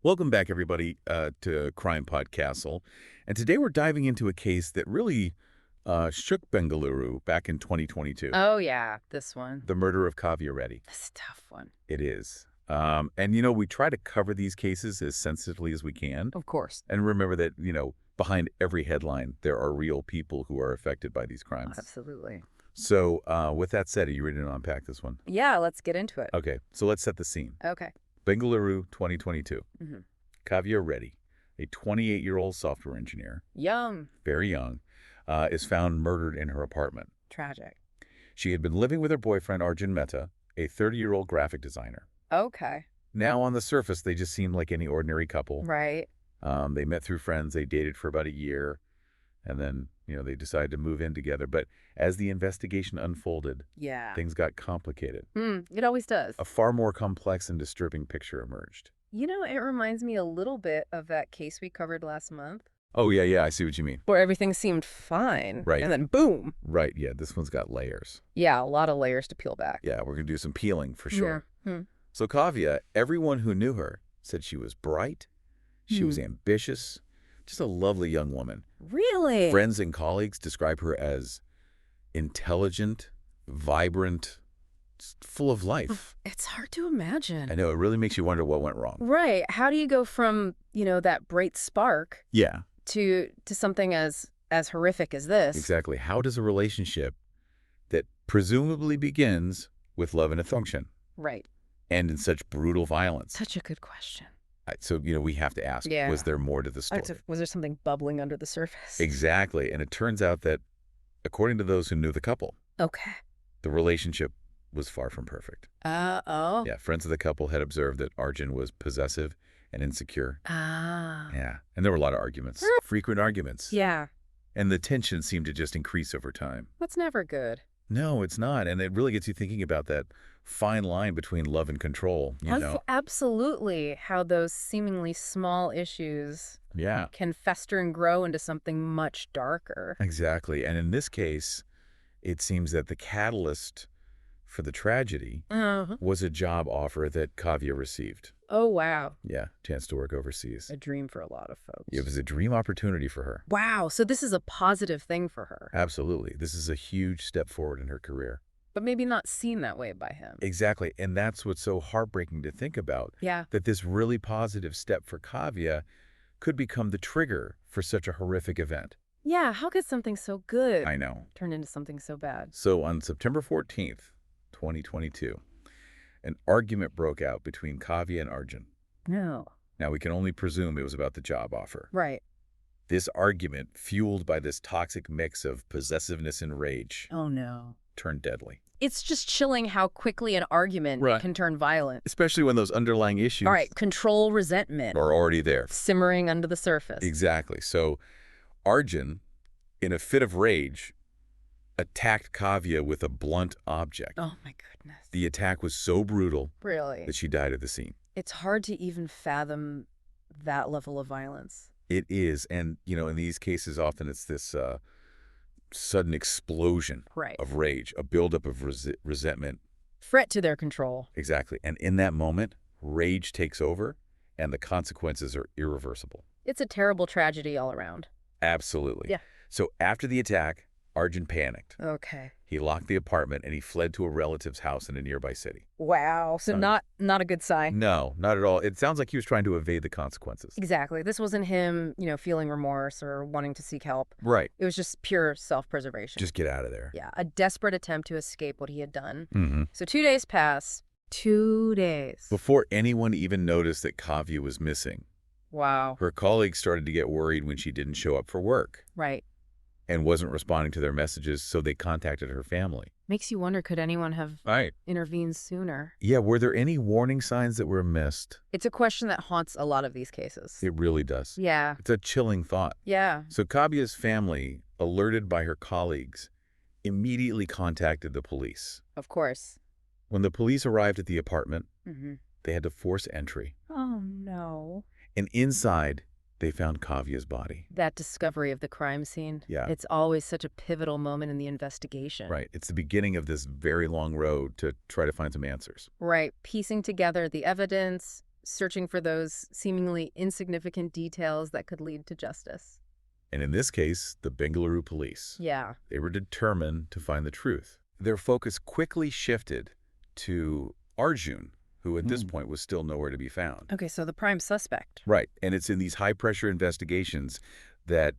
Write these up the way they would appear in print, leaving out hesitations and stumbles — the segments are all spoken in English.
Welcome back, everybody, to CrimePod Castle. And today we're diving into a case that really shook Bengaluru back in 2022. Oh, yeah, this one. The murder of Kavya Reddy. That's a tough one. It is. We try to cover these cases as sensitively as we can. Of course. And remember that, behind every headline, there are real people who are affected by these crimes. Absolutely. So with that said, are you ready to unpack this one? Yeah, let's get into it. Okay, so let's set the scene. Okay. Bengaluru, 2022. Mm-hmm. Kavya Reddy, a 28-year-old software engineer, Young. very young, is found murdered in her apartment. Tragic. She had been living with her boyfriend, Arjun Mehta, a 30-year-old graphic designer. Okay. Now, on the surface, they just seemed like any ordinary couple. Right. They met through friends. They dated for about a year. And then, they decided to move in together. But as the investigation unfolded, Yeah. things got complicated. It always does. A far more complex and disturbing picture emerged. It reminds me a little bit of that case we covered last month. Oh, yeah, I see what you mean. Where everything seemed fine. Right. And then boom. Right, yeah, this one's got layers. Yeah, a lot of layers to peel back. Yeah, we're going to do some peeling for sure. Yeah. So Kavya, everyone who knew her said she was bright, she was ambitious, just a lovely young woman. Really? Friends and colleagues describe her as intelligent, vibrant, full of life. It's hard to imagine. I know, it really makes you wonder what went wrong. Right. How do you go from, that bright spark Yeah, to something as horrific as this? exactly. How does a relationship that presumably begins with love and affection Right. end in such brutal violence? Such a good question. So, we have to ask, Yeah. was there more to the story? Was there something bubbling under the surface? Exactly. And it turns out that, according to those who knew the couple, Okay. the relationship was far from perfect. Oh. Yeah, friends of the couple had observed that Arjun was possessive and insecure. Ah. Yeah, and there were a lot of arguments, frequent arguments. Yeah. And the tension seemed to just increase over time. That's never good. No, it's not. And it really gets you thinking about that fine line between love and control, Absolutely. How those seemingly small issues Yeah, can fester and grow into something much darker. exactly. And in this case, it seems that the catalyst for the tragedy was a job offer that Kavya received. Oh, wow. Yeah, chance to work overseas. A dream for a lot of folks. It was a dream opportunity for her. Wow. So this is a positive thing for her, Absolutely. This is a huge step forward in her career. but maybe not seen that way by him. Exactly. And that's what's so heartbreaking to think about, Yeah. that this really positive step for Kavya could become the trigger for such a horrific event. Yeah. How could something so good I know. turn into something so bad? So on September 14th, 2022, an argument broke out between Kavya and Arjun. No. Now, we can only presume it was about the job offer. Right. This argument, fueled by this toxic mix of possessiveness and rage, Oh, no. turned deadly. It's just chilling how quickly an argument Right. can turn violent. Especially when those underlying issues All right, control, resentment, are already there. simmering under the surface. Exactly. So Arjun, in a fit of rage, attacked Kavya with a blunt object. Oh, my goodness. The attack was so brutal Really? that she died at the scene. It's hard to even fathom that level of violence. It is. And, in these cases, often it's this sudden explosion Right. of rage, a buildup of resentment. Threat to their control. Exactly. And in that moment, rage takes over and the consequences are irreversible. It's a terrible tragedy all around. Absolutely. Yeah. So after the attack, Arjun panicked. Okay. He locked the apartment and he fled to a relative's house in a nearby city. Wow. So not a good sign. No, not at all. It sounds like he was trying to evade the consequences. Exactly. This wasn't him, feeling remorse or wanting to seek help. Right. It was just pure self-preservation. Just get out of there. Yeah, a desperate attempt to escape what he had done. Mm-hmm. So 2 days pass. 2 days. Before anyone even noticed that Kavya was missing, Wow. her colleagues started to get worried when she didn't show up for work Right. and wasn't responding to their messages, so they contacted her family. Makes you wonder, could anyone have Right. intervened sooner? Yeah, were there any warning signs that were missed? It's a question that haunts a lot of these cases. It really does. Yeah. It's a chilling thought. Yeah. So Kavya's family, alerted by her colleagues, immediately contacted the police. Of course. When the police arrived at the apartment, Mm-hmm. they had to force entry. Oh, no. And inside, they found Kavya's body. That discovery of the crime scene. Yeah. It's always such a pivotal moment in the investigation. Right. It's the beginning of this very long road to try to find some answers. Right. Piecing together the evidence, searching for those seemingly insignificant details that could lead to justice. And in this case, the Bengaluru police. Yeah. They were determined to find the truth. Their focus quickly shifted to Arjun, who at this point was still nowhere to be found. Okay, so the prime suspect. Right. And it's in these high-pressure investigations that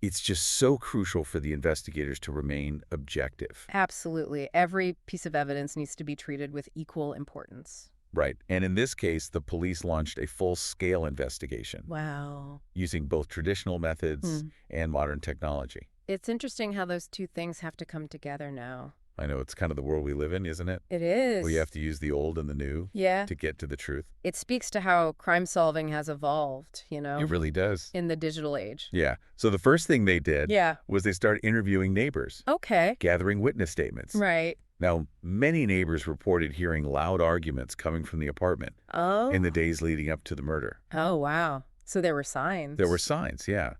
it's just so crucial for the investigators to remain objective. Absolutely. Every piece of evidence needs to be treated with equal importance. Right. And in this case, the police launched a full-scale investigation. Wow. Using both traditional methods and modern technology. It's interesting how those two things have to come together now. I know, it's kind of the world we live in, isn't it? It is. Where you have to use the old and the new to get to the truth. It speaks to how crime solving has evolved, you know? It really does. In the digital age. Yeah. So the first thing they did was they started interviewing neighbors. Okay. Gathering witness statements. Right. Now, many neighbors reported hearing loud arguments coming from the apartment in the days leading up to the murder. Oh, wow. So there were signs. There were signs, yeah.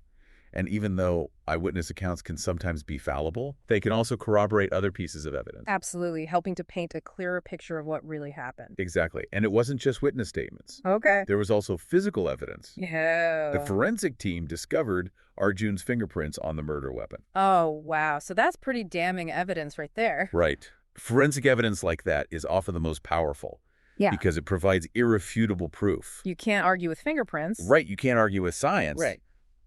And even though eyewitness accounts can sometimes be fallible, they can also corroborate other pieces of evidence. Absolutely, helping to paint a clearer picture of what really happened. Exactly. And it wasn't just witness statements. Okay. There was also physical evidence. Yeah. The forensic team discovered Arjun's fingerprints on the murder weapon. Oh, wow. So that's pretty damning evidence right there. Right. Forensic evidence like that is often the most powerful. Yeah. Because it provides irrefutable proof. You can't argue with fingerprints. Right. You can't argue with science. Right.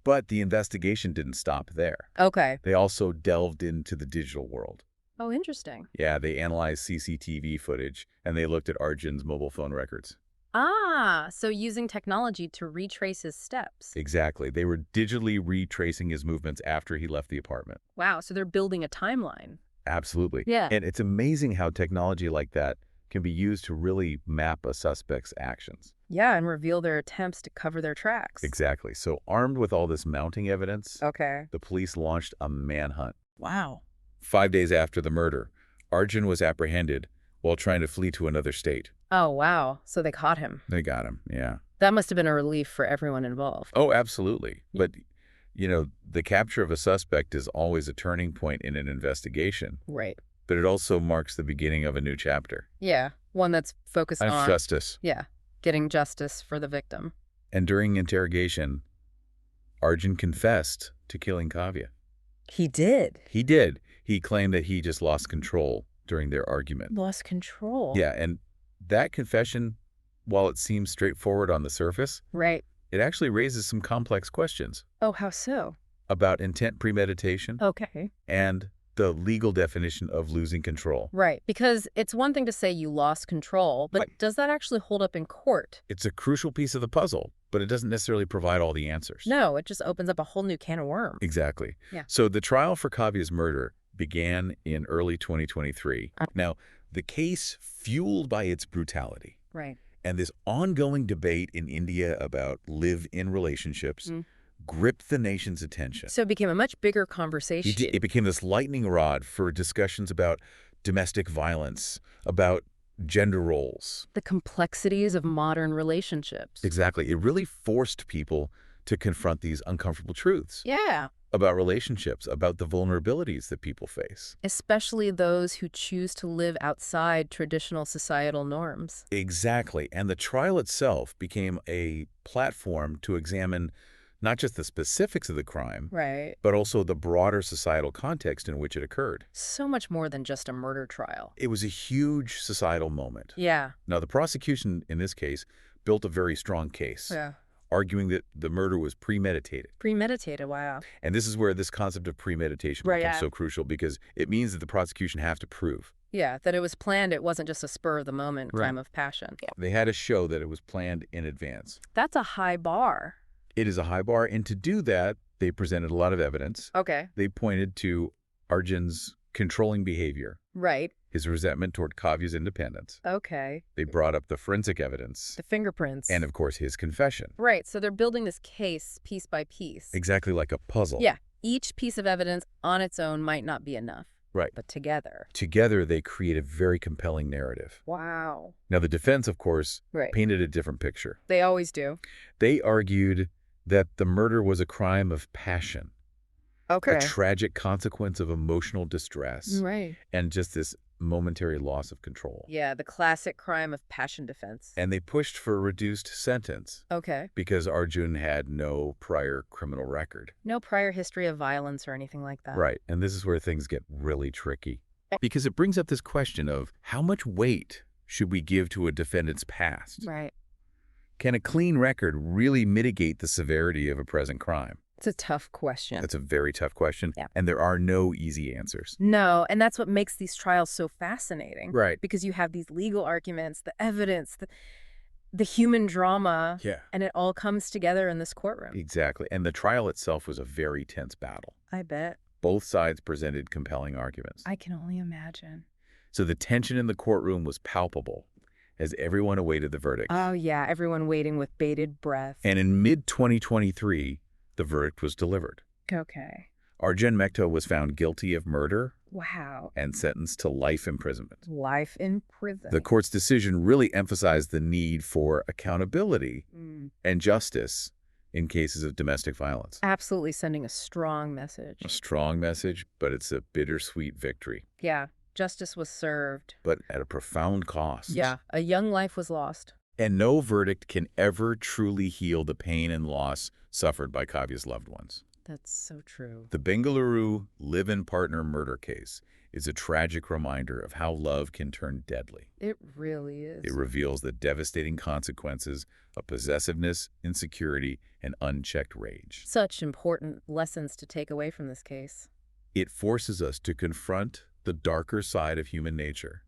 But the investigation didn't stop there. Okay. They also delved into the digital world. Oh, interesting. Yeah, they analyzed CCTV footage, and they looked at Arjun's mobile phone records. Ah, so using technology to retrace his steps. Exactly. They were digitally retracing his movements after he left the apartment. Wow, so they're building a timeline. Absolutely. Yeah. And it's amazing how technology like that can be used to really map a suspect's actions. Yeah, and reveal their attempts to cover their tracks. Exactly. So armed with all this mounting evidence, the police launched a manhunt. Wow. 5 days after the murder, Arjun was apprehended while trying to flee to another state. Oh, wow. So they caught him. They got him, yeah. That must have been a relief for everyone involved. Oh, absolutely. But, you know, the capture of a suspect is always a turning point in an investigation. Right. But it also marks the beginning of a new chapter. Yeah, one that's focused on justice. Yeah, getting justice for the victim. And during interrogation, Arjun confessed to killing Kavya. He did? He did. He claimed that he just lost control during their argument. Lost control? Yeah, and that confession, while it seems straightforward on the surface, right, it actually raises some complex questions. Oh, how so? About intent premeditation. Okay. And the legal definition of losing control. Right, because it's one thing to say you lost control, but does that actually hold up in court? It's a crucial piece of the puzzle, but it doesn't necessarily provide all the answers. No, it just opens up a whole new can of worms. Exactly. Yeah. So the trial for Kavya's murder began in early 2023. Now, the case, fueled by its brutality, right, and this ongoing debate in India about live-in relationships, gripped the nation's attention. So it became a much bigger conversation. It became this lightning rod for discussions about domestic violence, about gender roles. The complexities of modern relationships. Exactly. It really forced people to confront these uncomfortable truths. Yeah. About relationships, about the vulnerabilities that people face. Especially those who choose to live outside traditional societal norms. Exactly. And the trial itself became a platform to examine not just the specifics of the crime, right, but also the broader societal context in which it occurred. So much more than just a murder trial. It was a huge societal moment. Yeah. Now, the prosecution in this case built a very strong case, arguing that the murder was premeditated. Premeditated, wow. And this is where this concept of premeditation becomes so crucial, because it means that the prosecution have to prove. Yeah, that it was planned. It wasn't just a spur-of-the-moment crime of passion. Yeah. They had to show that it was planned in advance. That's a high bar. It is a high bar, and to do that, they presented a lot of evidence. Okay. They pointed to Arjun's controlling behavior. Right. His resentment toward Kavya's independence. Okay. They brought up the forensic evidence. The fingerprints. And, of course, his confession. Right, so they're building this case piece by piece. Exactly like a puzzle. Yeah. Each piece of evidence on its own might not be enough. Right. But together. Together, they create a very compelling narrative. Wow. Now, the defense, of course, painted a different picture. They always do. They argued that the murder was a crime of passion. Okay. A tragic consequence of emotional distress. Right. And just this momentary loss of control. Yeah, the classic crime of passion defense. And they pushed for a reduced sentence. Okay. Because Arjun had no prior criminal record. No prior history of violence or anything like that. Right, and this is where things get really tricky. Because it brings up this question of how much weight should we give to a defendant's past? Right. Can a clean record really mitigate the severity of a present crime? It's a tough question. That's a very tough question, Yeah. and there are no easy answers. No, and that's what makes these trials so fascinating. Right. Because you have these legal arguments, the evidence, the human drama, Yeah. and it all comes together in this courtroom. Exactly, and the trial itself was a very tense battle. I bet. Both sides presented compelling arguments. I can only imagine. So the tension in the courtroom was palpable as everyone awaited the verdict. Oh, yeah, everyone waiting with bated breath. And in mid-2023, the verdict was delivered. Okay. Arjun Mehta was found guilty of murder Wow. and sentenced to life imprisonment. Life in prison. The court's decision really emphasized the need for accountability and justice in cases of domestic violence. Absolutely sending a strong message. A strong message, but it's a bittersweet victory. Yeah, justice was served. But at a profound cost. Yeah, a young life was lost. And no verdict can ever truly heal the pain and loss suffered by Kavya's loved ones. That's so true. The Bengaluru Live-In Partner Murder case is a tragic reminder of how love can turn deadly. It really is. It reveals the devastating consequences of possessiveness, insecurity, and unchecked rage. Such important lessons to take away from this case. It forces us to confront the darker side of human nature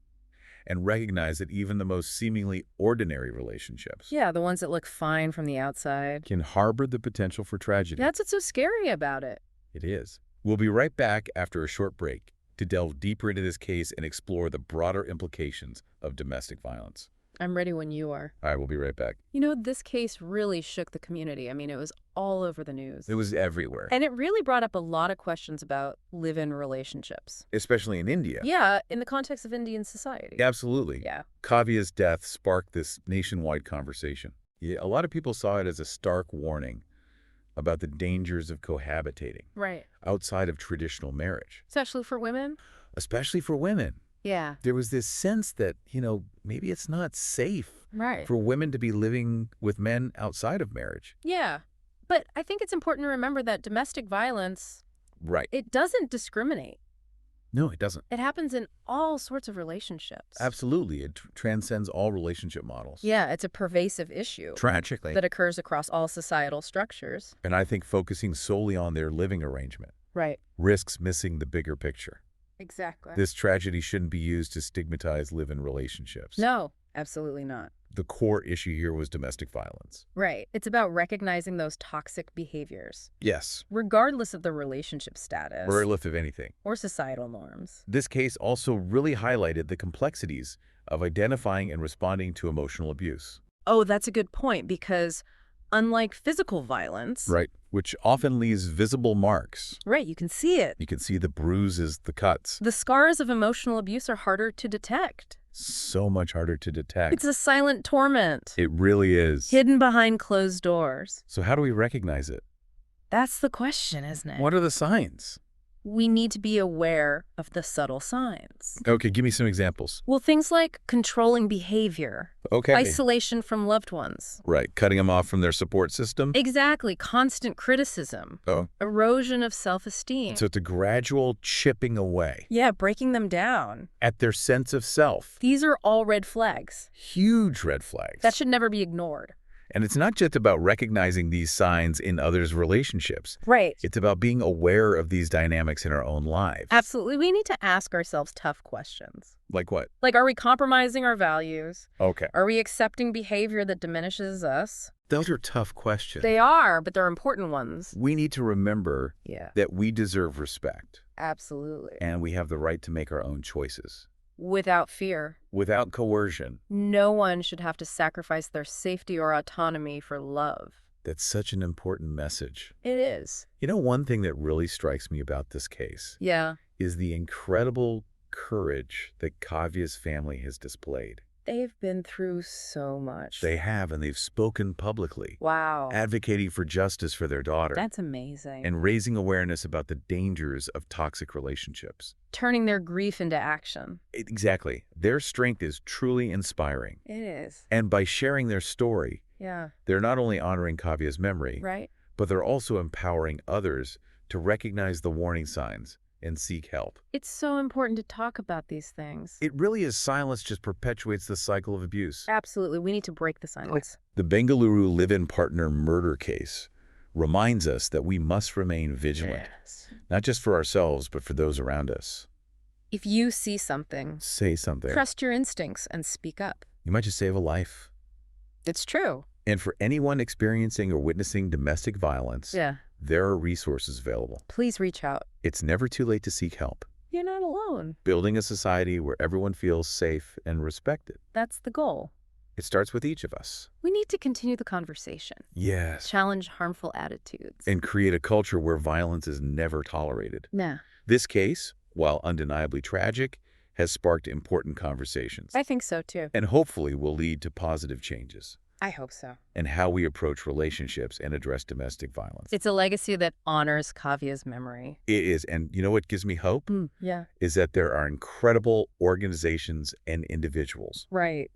and recognize that even the most seemingly ordinary relationships Yeah, the ones that look fine from the outside. can harbor the potential for tragedy. That's what's so scary about it. It is. We'll be right back after a short break to delve deeper into this case and explore the broader implications of domestic violence. I'm ready when you are. All right, we'll be right back. You know, this case really shook the community. I mean, it was all over the news. It was everywhere, And it really brought up a lot of questions about live-in relationships. especially in India. Yeah, in the context of Indian society. Absolutely. Yeah. Kavya's death sparked this nationwide conversation. Yeah, a lot of people saw it as a stark warning about the dangers of cohabitating Right. outside of traditional marriage, Especially for women. especially for women. Yeah. There was this sense that, maybe it's not safe Right. for women to be living with men outside of marriage. Yeah. But I think it's important to remember that domestic violence, Right. it doesn't discriminate. No, it doesn't. It happens in all sorts of relationships. Absolutely. It transcends all relationship models. Yeah, it's a pervasive issue Tragically. that occurs across all societal structures. And I think focusing solely on their living arrangement Right. risks missing the bigger picture. Exactly. This tragedy shouldn't be used to stigmatize live-in relationships. No, absolutely not. The core issue here was domestic violence. Right. It's about recognizing those toxic behaviors, Yes. regardless of the relationship status Regardless of anything. or societal norms. This case also really highlighted the complexities of identifying and responding to emotional abuse. Oh, that's a good point, because unlike physical violence, Right. Which often leaves visible marks. right, you can see it. You can see the bruises, the cuts. The scars of emotional abuse are harder to detect. So much harder to detect. It's a silent torment, It really is. hidden behind closed doors. So how do we recognize it? That's the question, isn't it? What are the signs? We need to be aware of the subtle signs. Okay, give me some examples. Well, things like controlling behavior, Okay. isolation from loved ones. Right, cutting them off from their support system. Exactly. Constant criticism. Oh. Erosion of self-esteem. So it's a gradual chipping away Yeah, breaking them down. at their sense of self. These are all red flags. Huge red flags. That should never be ignored. And it's not just about recognizing these signs in others' relationships. Right. It's about being aware of these dynamics in our own lives. Absolutely. We need to ask ourselves tough questions. Like what? Like, are we compromising our values? Okay. Are we accepting behavior that diminishes us? Those are tough questions. They are, but they're important ones. We need to remember Yeah. that we deserve respect Absolutely. and we have the right to make our own choices Without fear. without coercion. No one should have to sacrifice their safety or autonomy for love. That's such an important message. It is. One thing that really strikes me about this case Yeah. is the incredible courage that Kavya's family has displayed. They've been through so much. They have, and they've spoken publicly. Wow. Advocating for justice for their daughter. That's amazing. And raising awareness about the dangers of toxic relationships. Turning their grief into action. Exactly. Their strength is truly inspiring. It is. And by sharing their story, they're not only honoring Kavya's memory, but they're also empowering others to recognize the warning signs and seek help. It's so important to talk about these things. It really is. Silence just perpetuates the cycle of abuse. Absolutely. We need to break the silence. The Bengaluru Live-In Partner Murder case reminds us that we must remain vigilant, not just for ourselves, but for those around us. If you see something, say something. Trust your instincts and speak up. You might just save a life. It's true. And for anyone experiencing or witnessing domestic violence, there are resources available. Please reach out. It's never too late to seek help. You're not alone. Building a society where everyone feels safe and respected. That's the goal. It starts with each of us. We need to continue the conversation. Yes. Challenge harmful attitudes. And create a culture where violence is never tolerated. Nah. This case, while undeniably tragic, has sparked important conversations. I think so, too. And hopefully will lead to positive changes. I hope so. And how we approach relationships and address domestic violence. It's a legacy that honors Kavya's memory. It is. And you know what gives me hope? Yeah. Is that there are incredible organizations and individuals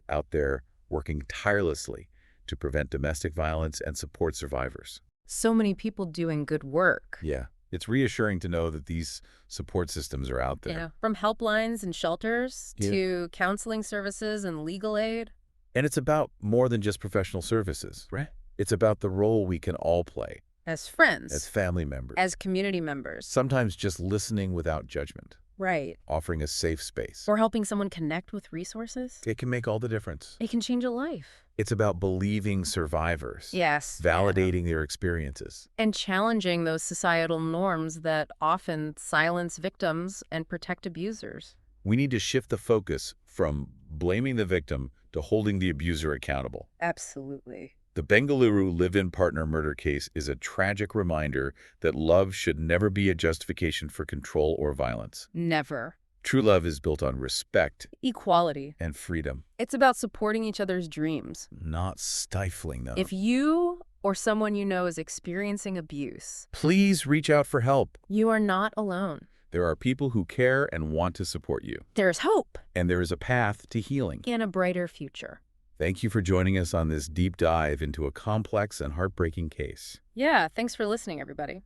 out there working tirelessly to prevent domestic violence and support survivors. So many people doing good work. Yeah. It's reassuring to know that these support systems are out there. From helplines and shelters to counseling services and legal aid. And it's about more than just professional services. Right. It's about the role we can all play. As friends. As family members. As community members. Sometimes just listening without judgment. Right. Offering a safe space. Or helping someone connect with resources. It can make all the difference. It can change a life. It's about believing survivors. Yes. Validating their experiences. And challenging those societal norms that often silence victims and protect abusers. We need to shift the focus from blaming the victim to holding the abuser accountable. Absolutely. The Bengaluru Live-In Partner Murder case is a tragic reminder that love should never be a justification for control or violence. Never. True love is built on respect, equality, and freedom. It's about supporting each other's dreams. Not stifling them. If you or someone you know is experiencing abuse, please reach out for help. You are not alone. There are people who care and want to support you. There's hope. And there is a path to healing. And a brighter future. Thank you for joining us on this deep dive into a complex and heartbreaking case. Yeah, thanks for listening, everybody.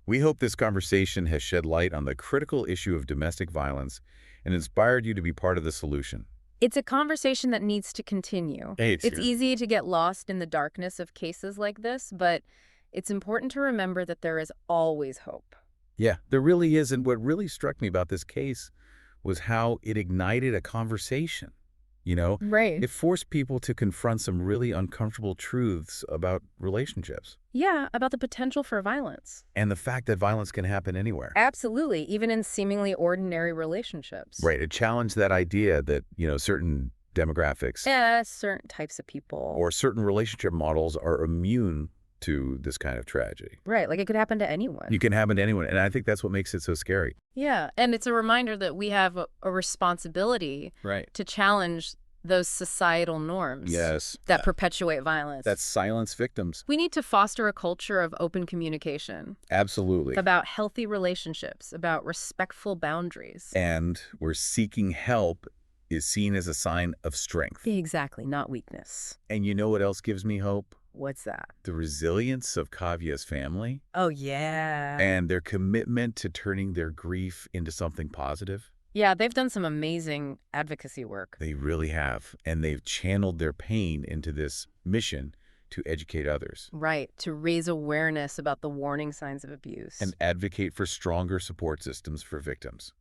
We hope this conversation has shed light on the critical issue of domestic violence and inspired you to be part of the solution. It's a conversation that needs to continue. Hey, it's easy to get lost in the darkness of cases like this, but it's important to remember that there is always hope. Yeah, there really is. And what really struck me about this case was how it ignited a conversation. Right. It forced people to confront some really uncomfortable truths about relationships. Yeah, about the potential for violence. And the fact that violence can happen anywhere. Absolutely, even in seemingly ordinary relationships. Right. It challenged that idea that, certain demographics. Certain types of people. Or certain relationship models are immune to this kind of tragedy. Right, like it could happen to anyone. You can happen to anyone, and I think that's what makes it so scary. Yeah, and it's a reminder that we have a responsibility to challenge those societal norms that perpetuate violence. That silence victims. We need to foster a culture of open communication. Absolutely. About healthy relationships, about respectful boundaries. And where seeking help is seen as a sign of strength. Exactly, not weakness. And you know what else gives me hope? What's that? The resilience of Kavya's family. Oh, yeah. And their commitment to turning their grief into something positive. Yeah, they've done some amazing advocacy work. They really have. And they've channeled their pain into this mission to educate others. Right, to raise awareness about the warning signs of abuse. And advocate for stronger support systems for victims.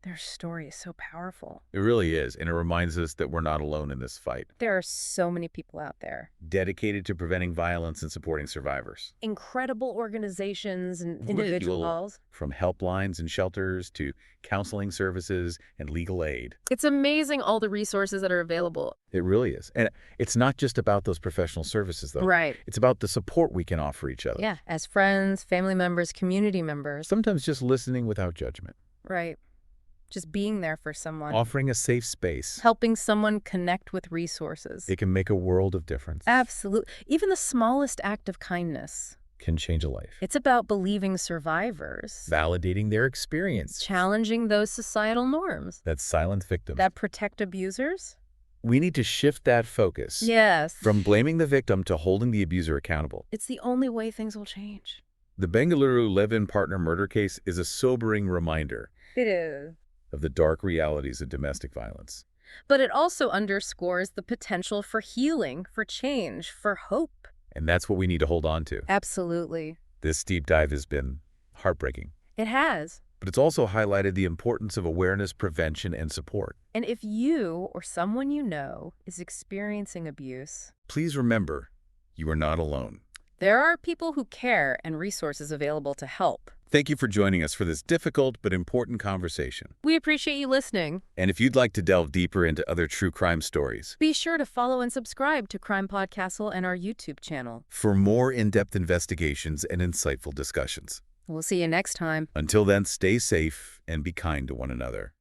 Their story is so powerful. It really is, and it reminds us that we're not alone in this fight. There are so many people out there. Dedicated to preventing violence and supporting survivors. Incredible organizations and individuals. From helplines and shelters to counseling services and legal aid. It's amazing all the resources that are available. It really is. And it's not just about those professional services, though. Right. It's about the support we can offer each other. Yeah, as friends, family members, community members. Sometimes just listening without judgment. Right. Just being there for someone. Offering a safe space. Helping someone connect with resources. It can make a world of difference. Absolutely. Even the smallest act of kindness can change a life. It's about believing survivors. Validating their experience. Challenging those societal norms. That silent victim. That protect abusers. We need to shift that focus. Yes. From blaming the victim to holding the abuser accountable. It's the only way things will change. The Bengaluru Live-In Partner Murder case is a sobering reminder. It is. Of the dark realities of domestic violence. But it also underscores the potential for healing, for change, for hope. And that's what we need to hold on to. Absolutely. This deep dive has been heartbreaking. It has. But it's also highlighted the importance of awareness, prevention, and support. And if you or someone you know is experiencing abuse, please remember, you are not alone. There are people who care and resources available to help. Thank you for joining us for this difficult but important conversation. We appreciate you listening. And if you'd like to delve deeper into other true crime stories, be sure to follow and subscribe to CrimePod Castle and our YouTube channel for more in-depth investigations and insightful discussions. We'll see you next time. Until then, stay safe and be kind to one another.